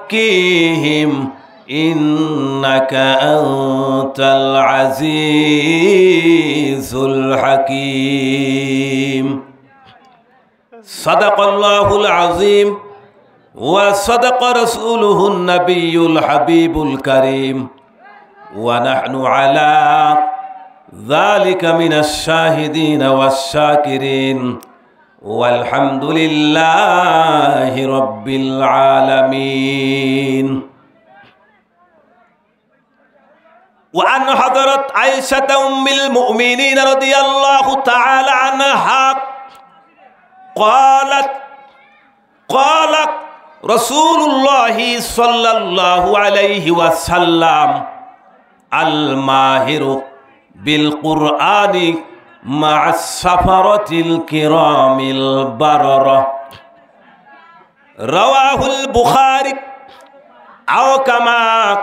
ويزكيهم إنك أنت العزيز الحكيم صدق الله العظيم وصدق رسوله النبي الحبيب الكريم ونحن على ذلك من الشاهدين والشاكرين والحمد لله رب العالمين وعن حضرت عائشة أم المؤمنين رضي الله تعالى عنها قالت رسول الله صلى الله عليه وسلم الماهر بالقرآن مع السفرة الكرام البررة رواه البخاري أو كما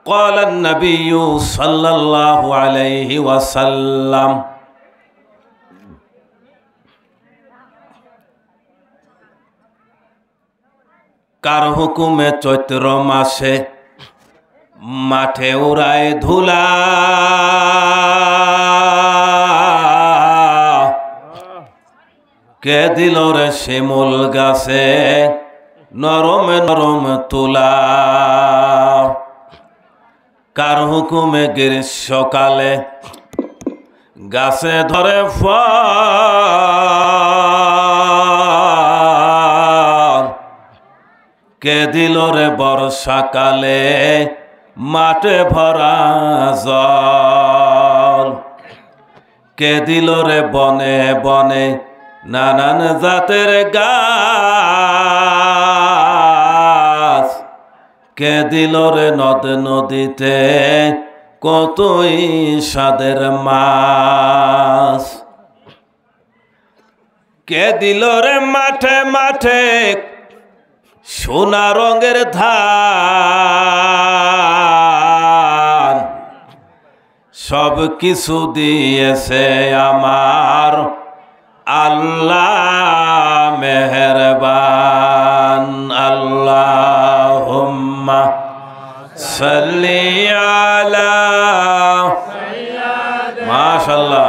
قال النبي صلى الله عليه وسلم কার হুকুমে চৈত্র মাসে মাঠে উড়ায় ধুলা কে দিল রে শিমুল গাছে নরম নরম তুলা কার হুকুমে গ্রীষ্মকালে গাছে ধরে ফল কে দিল রে বর্ষাকালে মাঠে ভরা জল কে দিল রে বনে বনে নানান জাতের গাছ কে দিল রে নদ নদীতে কতই স্বাদের মাছ কে দিল রে মাঠে মাঠে সোনা রঙের ধান সব কিছু দিয়েছে আমার আল্লাহ মেহেরবান আল্লাহুম্মা সাল্লি আলা মাশাআল্লাহ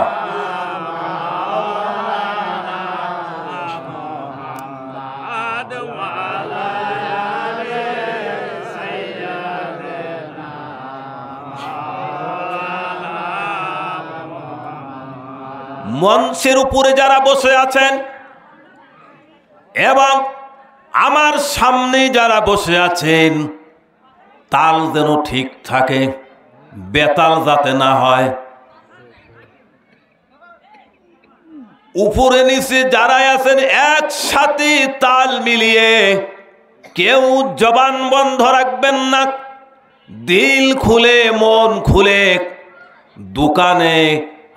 মঞ্চের উপরে যারা বসে আছেন এবং আমার সামনে যারা বসে আছেন তাল যেন ঠিক থাকে, বেতাল যাতে না হয়। উপরে নিচে যারা আছেন একসাথে তাল মিলিয়ে কেউ জবান বন্ধ রাখবেন না, দিল খুলে মন খুলে দোকানে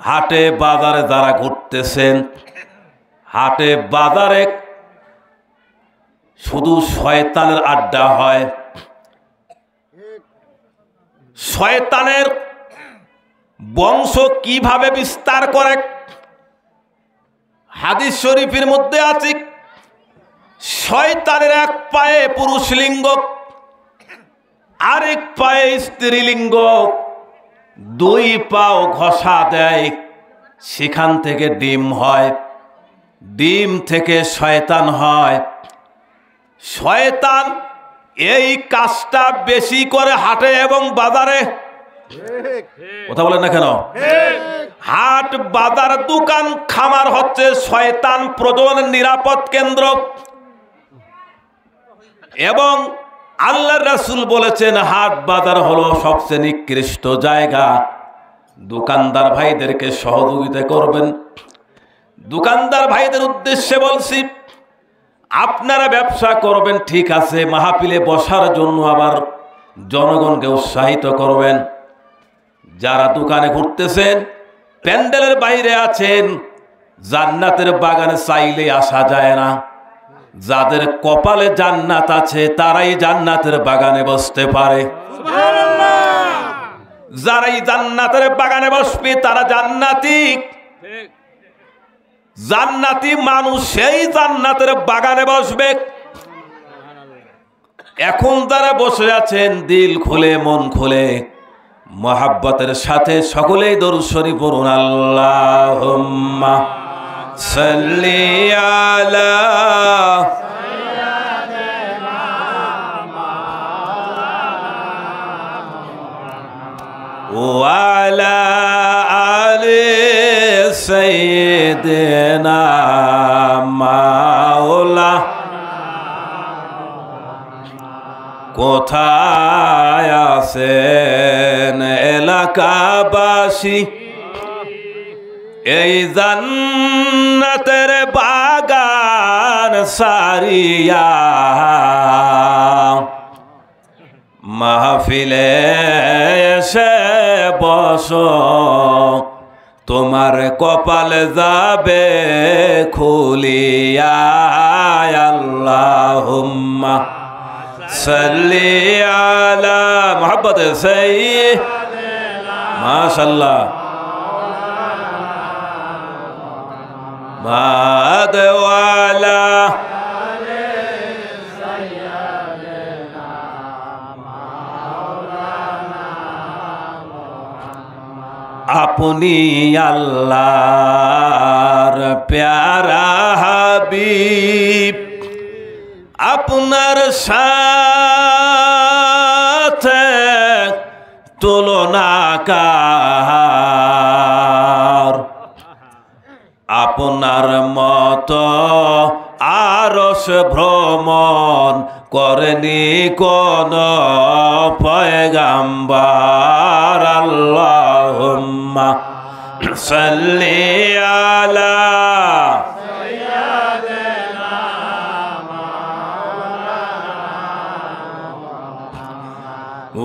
হাটে বাজারে যারা ঘুরতেছেন, হাটে বাজারে শুধু শয়তানের আড্ডা হয়। শয়তানের বংশ কিভাবে বিস্তার করে হাদিস শরীফের মধ্যে আছে, শয়তানের এক পায়ে পুরুষ লিঙ্গ, আরেক পায়ে স্ত্রীলিঙ্গ, দুই পাও ঘষা দেয়, সেখান থেকে ডিম হয়, ডিম থেকে শয়তান হয়। শয়তান এই কাজটা বেশি করে হাটে এবং বাজারে। কথা বলেন না কেন? হাট বাজার দোকান খামার হচ্ছে শয়তান প্রজননের নিরাপদ কেন্দ্র। এবং আল্লাহর রাসূল বলেছেন হাট বাজার হলো সবচেয়ে নিকৃষ্ট জায়গা। দোকানদার ভাইদেরকে সহযোগিতা করবেন। দোকানদার ভাইদের উদ্দেশ্যে বলছি, আপনারা ব্যবসা করবেন ঠিক আছে, মাহফিলে বসার জন্য আবার জনগণকে উৎসাহিত করবেন। যারা দোকানে ঘুরতেছেন, প্যান্ডেলের বাইরে আছেন, জান্নাতের বাগানে চাইলে আসা যায় না। যাদের কপালে জান্নাত আছে তারাই জান্নাতের বাগানে বসতে পারে। যারাই জান্নাতের বাগানে বসবে তারা জান্নাতি। জান্নাতি মানুষ সেই জান্নাতের বাগানে বসবে। এখন যারা বসে আছেন দিল খুলে মন খুলে মোহাব্বতের সাথে সকলেই দরুদ শরীফ পড়ুন। আল্লাহুম্মা সাল্লি আলা ওয়া আলা আলি সাইয়্যিদিনা মাওলা। কোথায় আছেন এলাকাবাসী, এই জান্নাতের বাগান সারিয়া মাহফিলে এসে বসো, তোমার কপাল যাবে খুলিয়া। আল্লাহুম্মা সাল্লি আলা মোহাব্বতে সাইয়্যিদিনা মাশাআল্লাহ মাদওয়ালা আপনি আল্লাহর প্যারা হাবিব, আপনার সাথে তুলনা কার, আপনার মতো আরশ ভ্রমণ করেনি কোন পয়গাম্বার। আল্লাহুম্মা সাল্লি আলা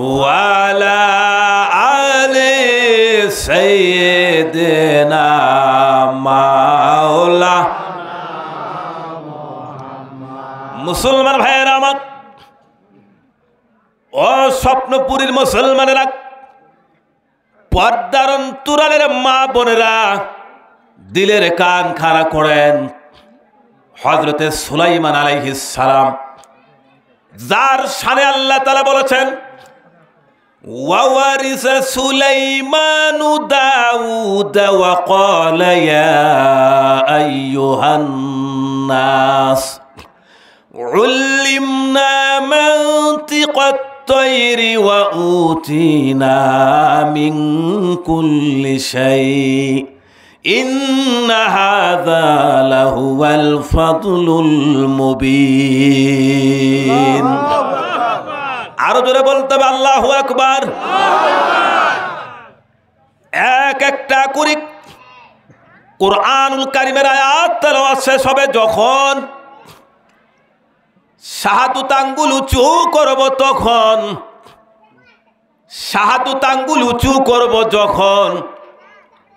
ওয়া আলা আলি সাইয়্যিদিনা মাওলা। মুসলমান ভাইয়েরা আমার, ও স্বপ্নপুরীর মুসলমানেরা, পর্দার অন্তরালের মা বোনেরা, দিলের কান খাড়া করেন। হযরতে সুলাইমান আলাইহিস সালাম, যার শানে আল্লাহ তাআলা বলেছেন وَوَرِثَ سُلَيْمَانُ دَاوُودَ وَقَالَ يَا أَيُّهَا النَّاسُ عُلِّمْنَا مَنطِقَ الطَّيْرِ وَأُوتِينَا مِنْ كُلِّ شَيْءٍ إِنَّ هَذَا لَهُوَ الْفَضْلُ الْمُبِينُ। আরো জোরে বলতে হবে আল্লাহু আকবার। এক একটা করে কোরআনুল কারীমের আয়াত তেলাওয়াত শেষ হবে যখন, শাহাদত আঙ্গুল উঁচু করব তখন, শাহাদত আঙ্গুল উঁচু করব যখন,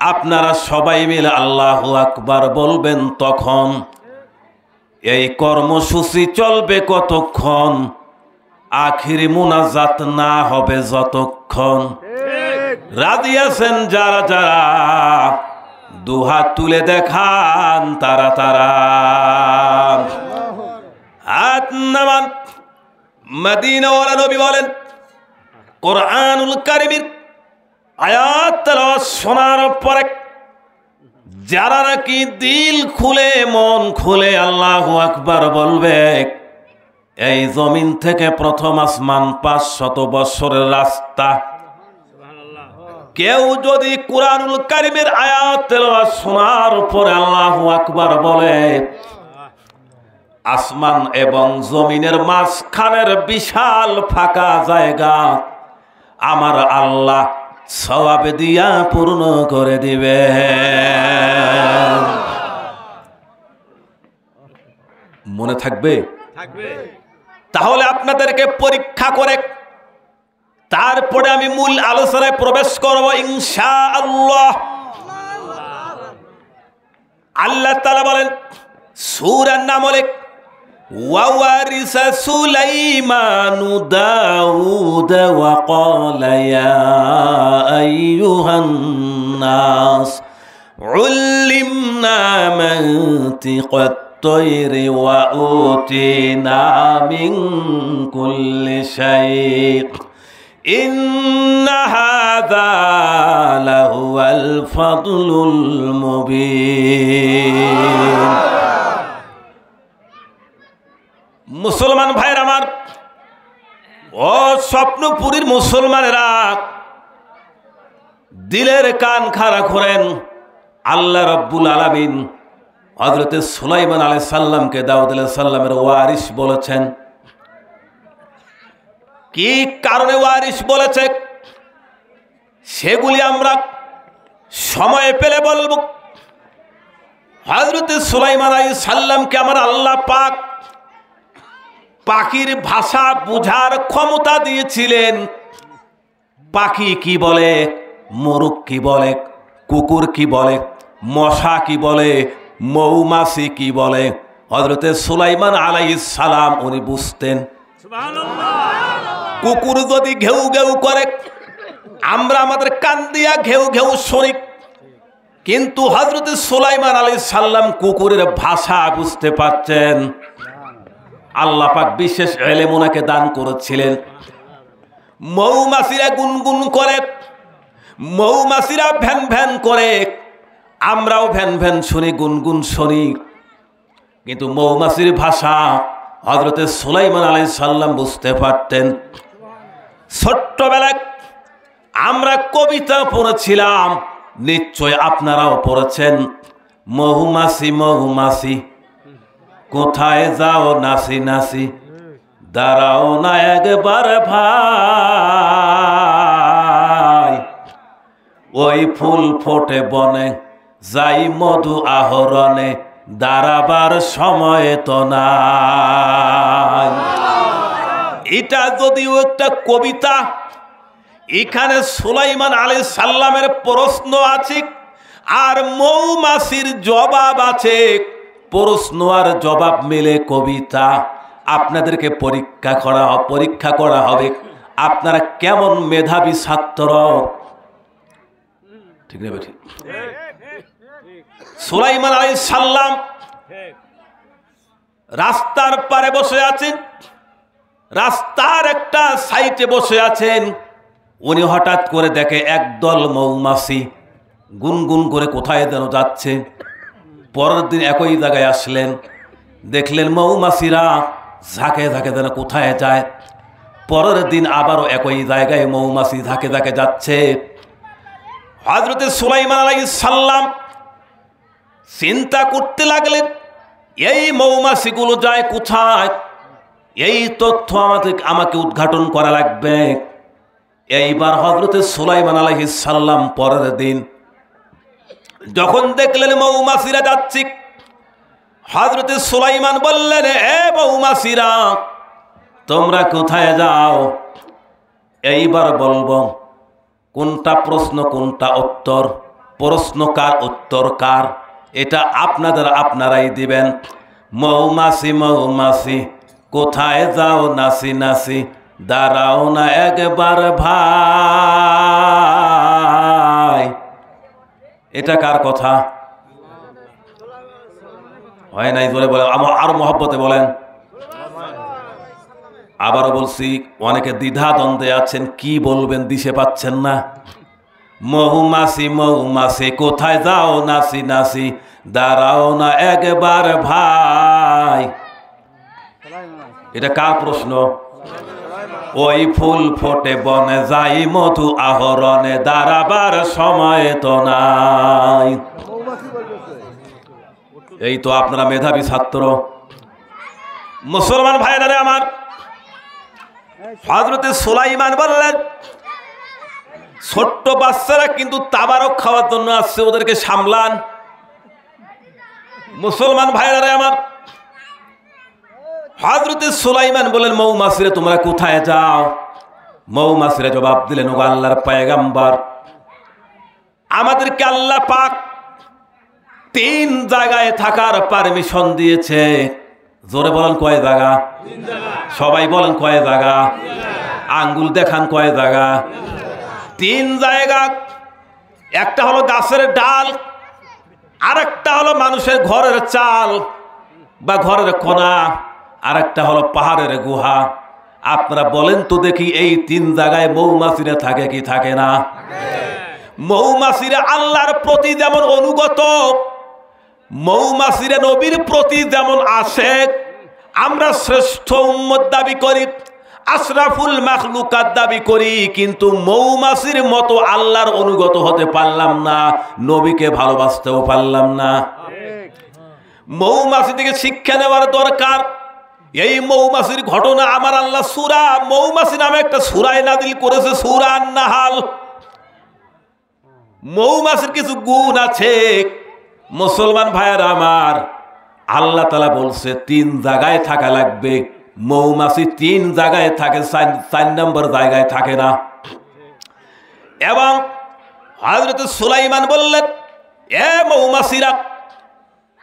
আপনারা সবাই মিলে আল্লাহু আকবার বলবেন তখন। এই কর্মসূচি চলবে কতক্ষণ? আখিরি মুনাজাত না হবে যতক্ষণ। রাজি আছেন যারা যারা দুহাত তুলে দেখান তারা তারা। হাত নামান। মদিনাওয়ালা নবী বলেন, কোরআনুল কারীমের আয়াত তেলাওয়াত শোনার পরে যারা নাকি দিল খুলে মন খুলে আল্লাহু আকবার বলবে, এই জমিন থেকে প্রথম আসমান 500 বছরের রাস্তা। কেউ যদি কোরআনুল কারীমের আয়াত তেলাওয়াত শোনার পরে আল্লাহু আকবার বলে, আসমান এবং জমিনের মাঝখানের বিশাল ফাঁকা জায়গা আমার আল্লাহ সওয়াব দিয়া পূর্ণ করে দিবে। মনে থাকবে? তাহলে আপনাদেরকে পরীক্ষা করে তারপরে আমি মূল আলোচনায় প্রবেশ করব ইনশাআল্লাহ। আল্লাহ তাআলা বলেন সূরার নাম হলো وَوَرِثَ سُلَيْمَانُ دَاوُودَ وَقَالَ يَا أَيُّهَا النَّاسُ عُلِّمْنَا مَنطِقَ তৈরি ওয়া উতিনা মিন কুল্লি শাই' ইন্না হাযা লাহুয়াল ফাদলুল মুবিন। মুসলমান ভাইরা আমার, ও স্বপ্নপুরীর মুসলমানেরা, দিলের কান খাড়া করেন। আল্লাহ রাব্বুল আলামিন হযরত সুলাইমান আলাইহিস সালামকে দাউদ আলাইহিস সালামের ওয়ারিস বলেছেন। কি কারণে ওয়ারিস বলেছে সেগুলি আমরা সময় পেলে বলবো। হযরত সুলাইমান আলাইহিস সালামকে আমার আল্লাহ পাক পাখির ভাষা বুঝার ক্ষমতা দিয়েছিলেন। পাখি কি বলে, মোরগ কি বলে, কুকুর কি বলে, মশা কি বলে, মৌমাছি কি বলে, হযরতে সুলাইমান আলাইহিস সালাম উনি বুঝতেন। কুকুর যদি ঘেউ ঘেউ করে আমরা আমাদের কান দিয়া ঘেউ ঘেউ শুনি, কিন্তু হযরতে সুলাইমান আলাইহিস সালাম কুকুরের ভাষা বুঝতে পারছেন। আল্লাহ পাক বিশেষ ইলম ওনাকে দান করেছিলেন। মৌমাছিরা গুনগুন করে, মৌমাছিরা ভ্যান ভ্যান করে, আমরাও ভ্যান ভ্যান শুনি, গুনগুন শুনি, কিন্তু মৌমাছির ভাষা হযরতে সুলাইমান আলাইহিস সালাম বুঝতে পারতেন। ছোট্টবেলায় আমরা কবিতা পড়েছিলাম, নিশ্চয় আপনারাও পড়েছেন। মৌমাছি মৌমাছি কোথায় যাও নাচি নাচি, দাঁড়াও না একবার ভাই, ওই ফুল ফোটে বনে যাই মধু আহরণে, দাঁড়াবার সময় তো নাই। এটা যদিও একটা কবিতা, এখানে সুলাইমান আলাইহিস সালামের প্রশ্ন আছে আর মৌমাছির জবাব আছে। প্রশ্ন আর জবাব মিলে কবিতা। আপনাদেরকে পরীক্ষা করা হবে আপনারা কেমন মেধাবী ছাত্র। ঠিক না বেঠিক? সুলাইমান আলাইহিস সালাম রাস্তার পারে বসে আছেন, রাস্তার একটা সাইডে বসে আছেন। উনি হঠাৎ করে দেখে একদল মৌমাছি গুনগুন করে কোথায় যেন যাচ্ছে। পরের দিন একই জায়গায় আসলেন, দেখলেন মৌমাছিরা ঝাঁকে ঝাঁকে যেন কোথায় যায়। পরের দিন আবারও একই জায়গায় মৌমাছি ঝাঁকে ঝাঁকে যাচ্ছে। হযরতে সুলাইমান আলাইহিস সালাম চিন্তা করতে লাগলেন, এই মৌমাছিগুলো যায় কোথায়, এই তথ্য আমাকে উদ্ঘাটন করা লাগবে। এইবার হযরতে সুলাইমান আলাইহিস সালাম পরের দিন যখন দেখলেন মৌমাছিরা যাচ্ছে, হযরতে সুলাইমান বললেন, এ মৌমাছিরা তোমরা কোথায় যাও? এইবার বলবো কোনটা প্রশ্ন কোনটা উত্তর, প্রশ্ন কার উত্তর কার এটা আপনারাই দিবেন। মৌমাছি মৌমাছি কোথায় যাও নাচি নাচি, দাঁড়াও না একবার ভাই। এটা কার কথা? হয় নাই, জোরে বলেন, আরো মহব্বতে বলেন। আবারও বলছি, অনেকে দ্বিধা দ্বন্দ্বে আছেন, কি বলবেন দিশে পাচ্ছেন না। মৌমাছি মৌমাছি কোথায় যাও নাচি নাচি, দাঁড়াও না একবার ভাই। এটা কার প্রশ্ন? ওই ফুল ফোটে বনে যাই মধু আহরণে, দাঁড়াবার সময় তো নাই। এই তো আপনারা মেধাবী ছাত্র। মুসলমান ভাইরা আমার, হযরতে সুলাইমান বললেন, ছোট্ট বাচ্চারা কিন্তু তাবারক খাওয়ার জন্য আসছে, ওদেরকে সামলান। মুসলমান ভাইরা আমার, হযরতে সুলাইমান বলেন, মৌমাছিরা তোমরা কোথায় যাও? মৌমাছিরা জবাব দিলেন, ও আল্লাহর পয়গম্বর, আমাদেরকে আল্লাহ পাক 3 জায়গায় থাকার পারমিশন দিয়েছে। জোরে বলেন কয় জায়গা? সবাই বলেন কয় জায়গা? আঙ্গুল দেখান কয় জায়গা? 3 জায়গা। একটা হলো গাছের ডাল, আর একটা হলো মানুষের ঘরের চাল, বা ঘরের কোণা, আর একটা হলো পাহাড়ের গুহা। আপনারা বলেন তো দেখি, এই 3 জায়গায় মৌমাছিরা থাকে কি থাকে না? মৌমাছিরা আল্লাহর প্রতি যেমন অনুগত, মৌমাছিরা নবীর প্রতি যেমন আশেক। আমরা শ্রেষ্ঠ উম্মত দাবি করি, আশরাফুল মাখলুকাত দাবি করি, কিন্তু মৌমাছির মতো আল্লাহর অনুগত হতে পারলাম না, নবীকে ভালোবাসতেও পারলাম না। মৌমাছি থেকে শিক্ষা নেওয়ার দরকার। এই মৌমাছির ঘটনা আমার আল্লাহ সূরা মৌমাছি নামে একটা সূরায় নাযিল করেছে, সূরা আন-নাহাল। মৌমাছির কিছু গুণ আছে মুসলমান ভাইয়েরা আমার। আল্লাহ তাআলা বলছে 3 জায়গায় থাকা লাগবে। মৌমাছি 3 জায়গায় থাকে, 4 নম্বর জায়গায় থাকে না। এবং হযরত সুলাইমান বললেন, এ মৌমাছিরা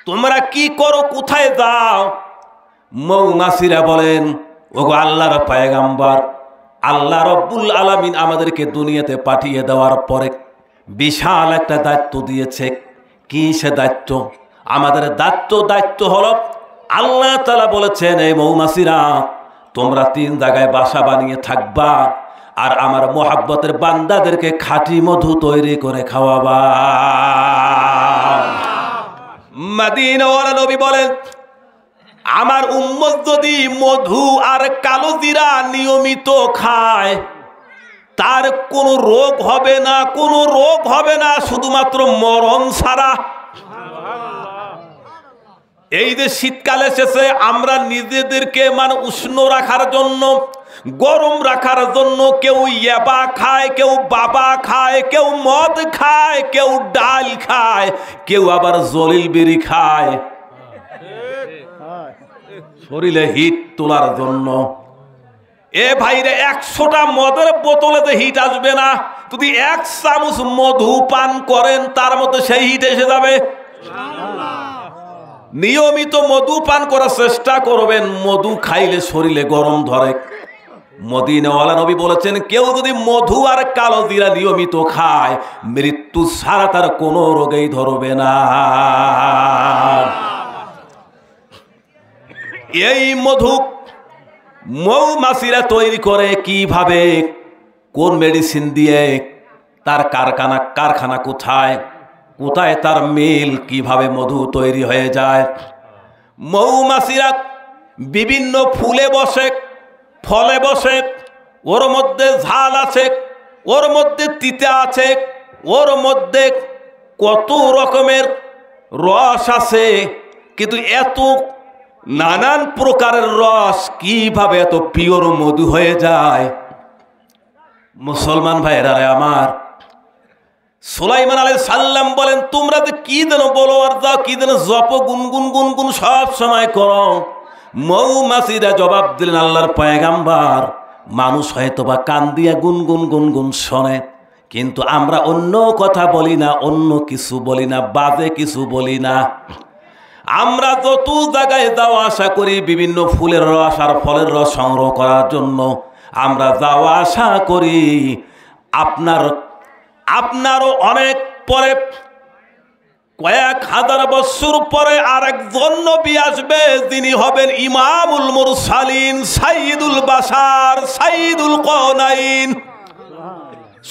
তোমরা কি করো, কোথায় যাও? মৌমাছিরা বলেন, ওগো আল্লাহর পয়গম্বর, আল্লাহ রব্বুল আলামিন আমাদেরকে দুনিয়াতে পাঠিয়ে দেওয়ার পরে বিশাল একটা দায়িত্ব দিয়েছে। কি সে দায়িত্ব? আমাদের দায়িত্ব হলো, আল্লাহ তাআলা বলেছেন, এই মৌমাছিরা তোমরা 3 জায়গায় বাসা বানিয়ে থাকবা, আর আমার মোহাব্বতের বান্দাদেরকে খাঁটি মধু তৈরি করে খাওয়াবা। মদিনাওয়ালা নবী বলেন, আমার উম্মত যদি মধু আর কালো জিরা নিয়মিত খায়, তার কোনো রোগ হবে না, কোনো রোগ হবে না, শুধুমাত্র মরণ ছাড়া। এই যে শীতকাল এসেছে, আমরা নিজেদেরকে উষ্ণ রাখার জন্য, গরম রাখার জন্য কেউ ইয়াবা খায়, কেউ বাবা খায়, কেউ মদ খায়, কেউ ডাল খায়, কেউ আবার জলিল বিড়ি খায় শরীরে হিট তোলার জন্য। এ ভাইরে, 100টা মদের বোতলে যে হিট আসবে না, যদি 1 চামচ মধু পান করেন তার মধ্যে সেই হিট এসে যাবে। নিয়মিত মধু পান করার চেষ্টা করবেন, মধু খাইলে শরীরে গরম ধরে। মদিনাওয়ালা নবী বলেছেন, কেউ যদি মধু আর কালো জিরা নিয়মিত খায়, মৃত্যু ছাড়া তার কোনো রোগেই ধরবে না। এই মধু মৌমাছিরা তৈরি করে কিভাবে, কোন মেডিসিন দিয়ে, তার কারখানা কোথায়, কোথায় তার মিল, কিভাবে মধু তৈরি হয়ে যায়। মৌমাছিরা বিভিন্ন ফুলে বসে, ফলে বসে, ওর মধ্যে ঝাল আছে, ওর মধ্যে তিতা আছে, ওর মধ্যে কত রকমের রস আছে, কিন্তু এত নানান প্রকারের রস কিভাবে এত পিওর মধু হয়ে যায়? মুসলমান ভাইয়েরা আমার, সুলাইমান আলাইহিস সালাম বলেন, তোমরা যে কি যেন বলো আর যাও, কি যেন জপ, গুনগুন গুনগুন সব সময় করো। মৌমাছিরা জবাব দিলেন, আল্লাহর পয়গাম্বর, মানুষ হয়তো বা কান দিয়া গুনগুন গুনগুন শোনে, কিন্তু আমরা অন্য কথা বলি না, অন্য কিছু বলি না, বাজে কিছু বলি না। আমরা যত জায়গায় যাওয়া আসা করি বিভিন্ন ফুলের রস আর ফলের রস সংগ্রহ করার জন্য, আমরা যাওয়া আসা করি। আপনারও অনেক পরে, কয়েক হাজার বছর পরে আরেকজন নবী আসবে, যিনি হবেন ইমামুল মুরসালিন, সাইয়্যিদুল বাশার, সাইয়্যিদুল কাওনাইন।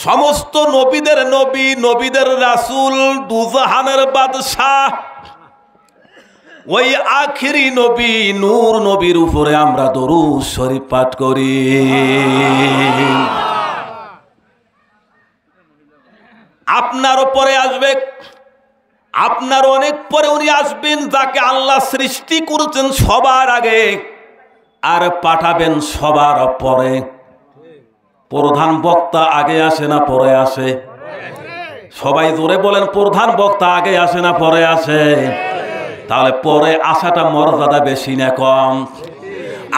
সমস্ত নবীদের নবী, নবীদের রাসূল, দুজাহানের বাদশাহ, ওই আখিরি নবী নূর নবীর উপরে আমরা দরুদ শরীফ পাঠ করি। আপনার পরে আসবে, আপনার অনেক পরে উনি আসবেন, যাকে আল্লাহ সৃষ্টি করেছেন সবার আগে, আর পাঠাবেন সবার পরে। প্রধান বক্তা আগে আসে না পরে আসে? সবাই জোরে বলেন, প্রধান বক্তা আগে আসে না পরে আসে? তাহলে পরে আসাটা মর্যাদা বেশি না কম?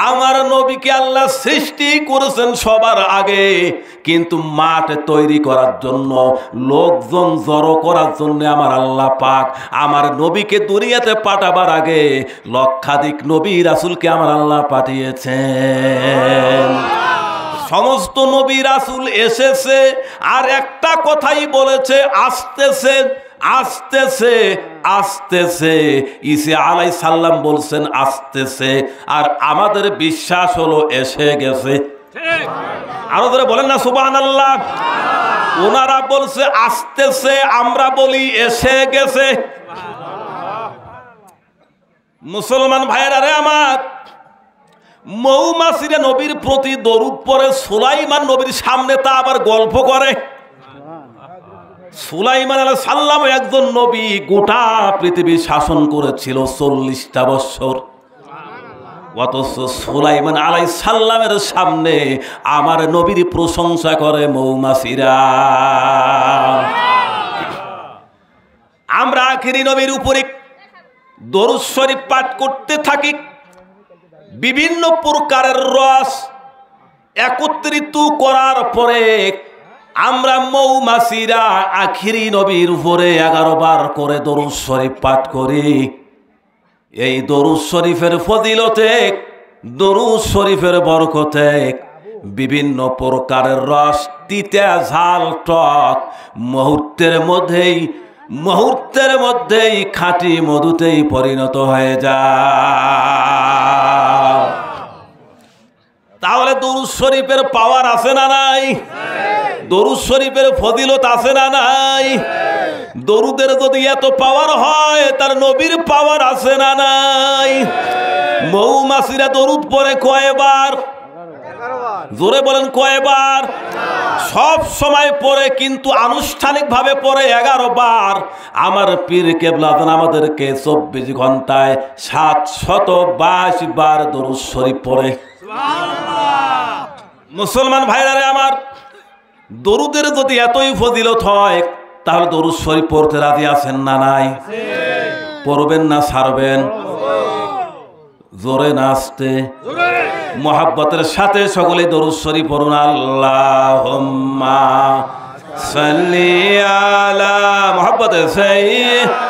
আমার নবীকে আল্লাহ সৃষ্টি করেছেন সবার আগে, কিন্তু মাঠ তৈরি করার জন্য, লোকজন জড়ো করার জন্য আমার আল্লাহ পাক আমার নবীকে দুনিয়াতে পাঠাবার আগে লক্ষাধিক নবী রাসূলকে আমার আল্লাহ পাঠিয়েছেন। সমস্ত নবী রাসূল এসেছে আর একটা কথাই বলেছে, আসতেছে আসতেছে আসতেছে, ঈসা আলাইহিস সালাম বলছেন আসতেছে, আর আমাদের বিশ্বাস হলো এসে গেছে। আরো ধরে বলেন না সুবহানাল্লাহ। ওনারা বলছে আসতেছে, আমরা বলি এসে গেছে। মুসলমান ভাইরা রে আমার, মৌমাছিরা নবীর প্রতি দরুদ পড়ে, সুলাইমান নবীর সামনে তা আবার গল্প করে। সুলাইমান আলাইহিস সালাম একজন নবী, গোটা পৃথিবী শাসন করেছিল 40টা বছর। অথচ সুলাইমান আলাইহিস সালামের সামনে আমার নবীর প্রশংসা করে মৌমাছিরা। আমরা আখিরি নবীর উপরে দরুদ শরীফ পাঠ করতে থাকি। বিভিন্ন প্রকারের রস একত্রিত করার পরে আমরা মৌমাছিরা আখিরি নবীর উপরে 11 বার করে দরুদ শরীফ পাঠ করি। এই দরুদ শরীফের ফজিলতে, দরুদ শরীফের বরকতে বিভিন্ন প্রকারের রস, তিতা ঝাল টক মুহূর্তের মধ্যেই খাঁটি মধুতেই পরিণত হয়ে যায়। তাহলে দরুদ শরীফের পাওয়ার আছে না নাই? দরুদ শরীফের ফজিলত আছে না নাই? দরুদের যদি এত পাওয়ার হয়, তার নবীর পাওয়ার আছে না নাই? মৌমাছিরা দরুদ পড়ে কয়বার? জোরে বলেন কয়বার? সব সময় পড়ে, কিন্তু আনুষ্ঠানিকভাবে পড়ে 11 বার। আমার পীর কেবলা আমাদেরকে 24 ঘন্টায় 722 বার দরুদ শরীফ পড়ে। মুসলমান ভাইরা রে আমার, দরুদের যদি এতই ফজিলত হয়, তাহলে দরুদ শরীফ পড়তে রাজি আছেন না নাই? পড়বেন না ছাড়বেন? জোরে না আসতে? মোহাব্বতের সাথে সকলে দরুদ শরীফ পড়ুন। আল্লাহুম্মা সাল্লি আলা মোহাব্বতে সাইয়্যিদিনা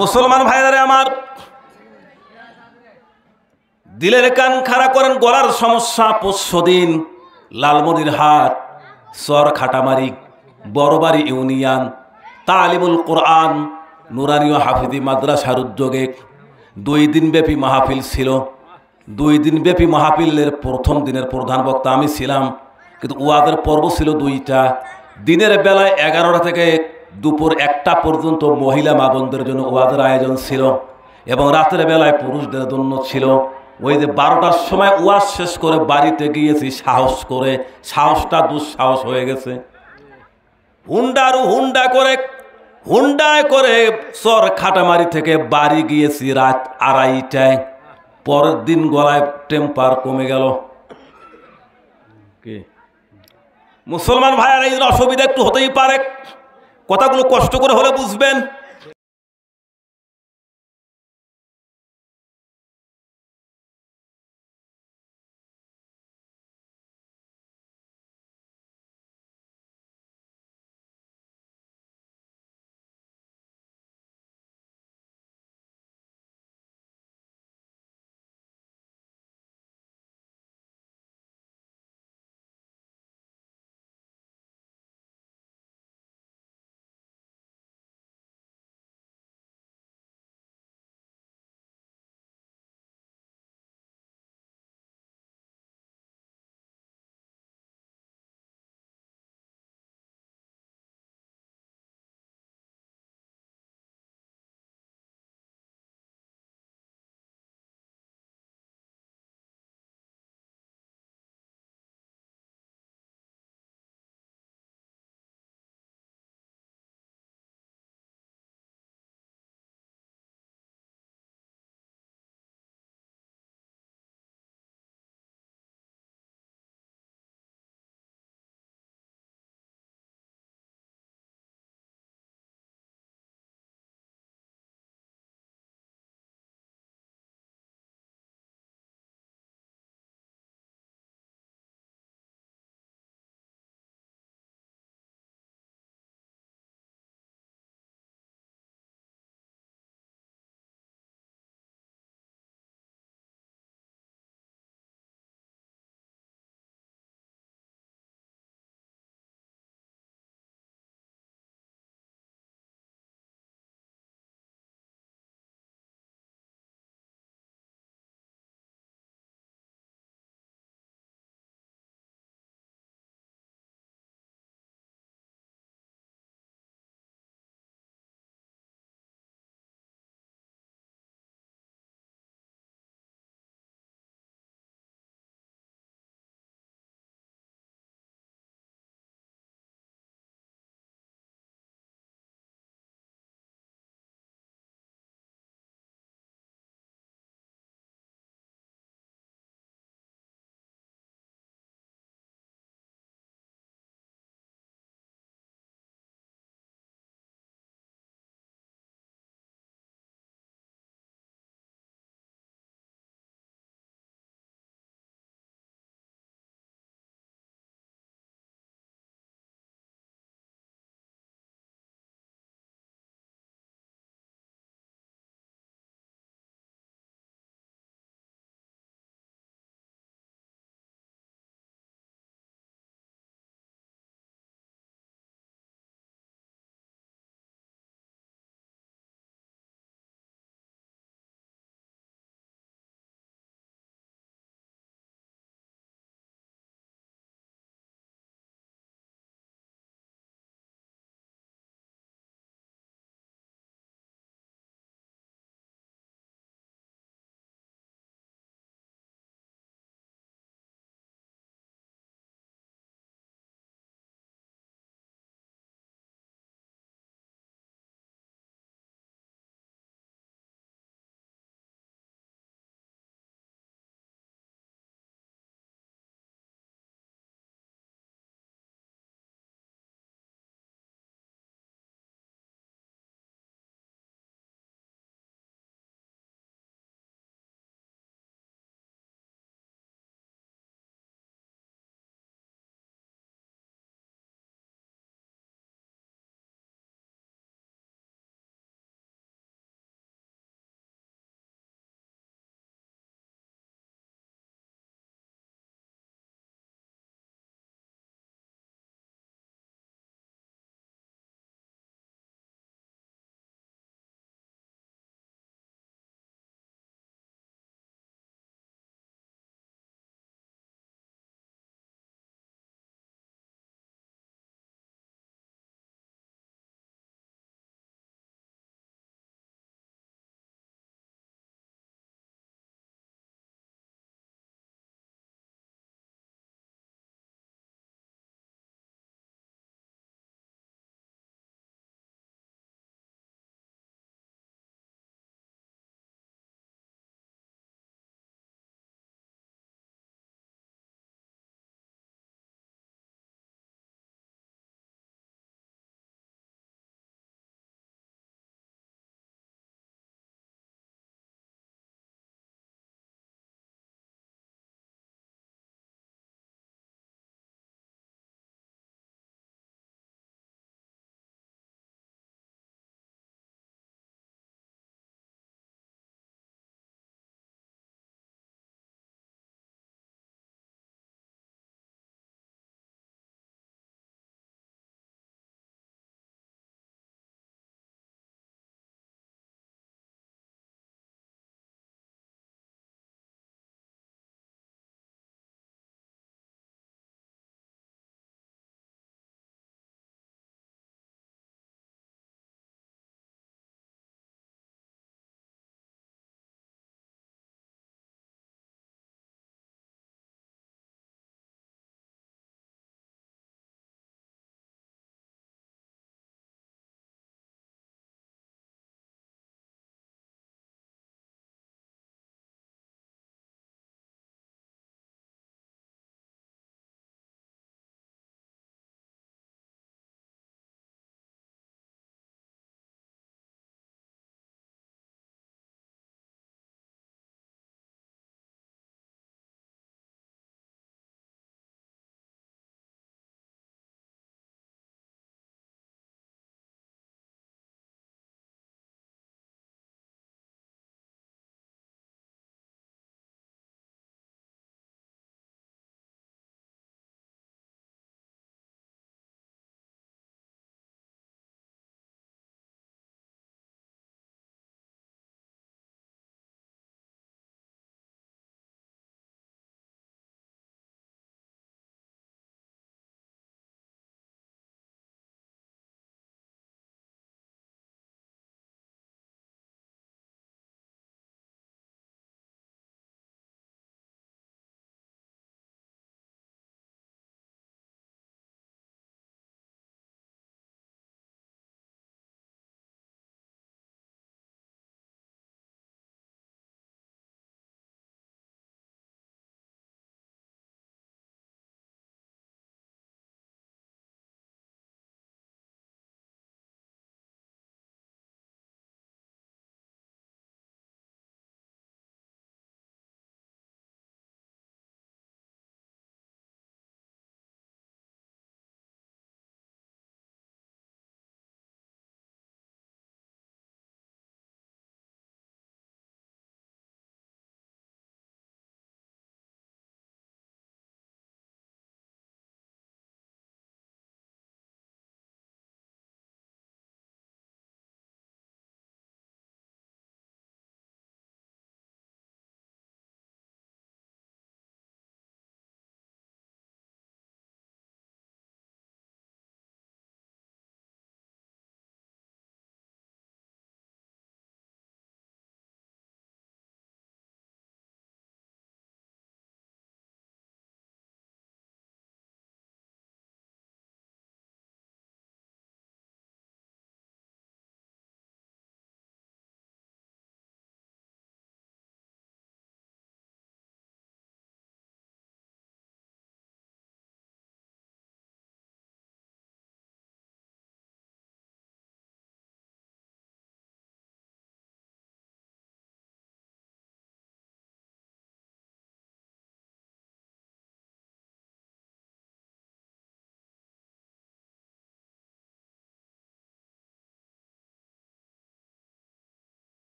মুসলমান ভাইরা আমার, দিলের কান খাড়া করেন। গলার সমস্যা, পরশুদিন লালমনিরহাট চর খাটামারি বড়বাড়ি ইউনিয়ন তালিমুল কোরআন নুরানি ও হাফিজি মাদ্রাসার উদ্যোগে 2 দিন ব্যাপী মাহফিল ছিল। 2 দিন ব্যাপী মাহফিলের প্রথম দিনের প্রধান বক্তা আমি ছিলাম, কিন্তু ওয়াজের পর্ব ছিল 2টা। দিনের বেলায় 11টা থেকে দুপুর 1টা পর্যন্ত মহিলা মা বোনদের জন্য ওয়াজের আয়োজন ছিল, এবং রাতের বেলায় পুরুষদের জন্য ছিল। ওই যে 12টার সময় ওয়াজ শেষ করে বাড়িতে গিয়েছি সাহস করে, সাহসটা দুঃসাহস হয়ে গেছে। হুন্ডায় করে চর খাটামারি থেকে বাড়ি গিয়েছি রাত 2:30টায়। পরের দিন গলায় টেম্পার কমে গেল। মুসলমান ভাইয়ারা, এই অসুবিধা একটু হতেই পারে, কথাগুলো কষ্ট করে হলে বুঝবেন।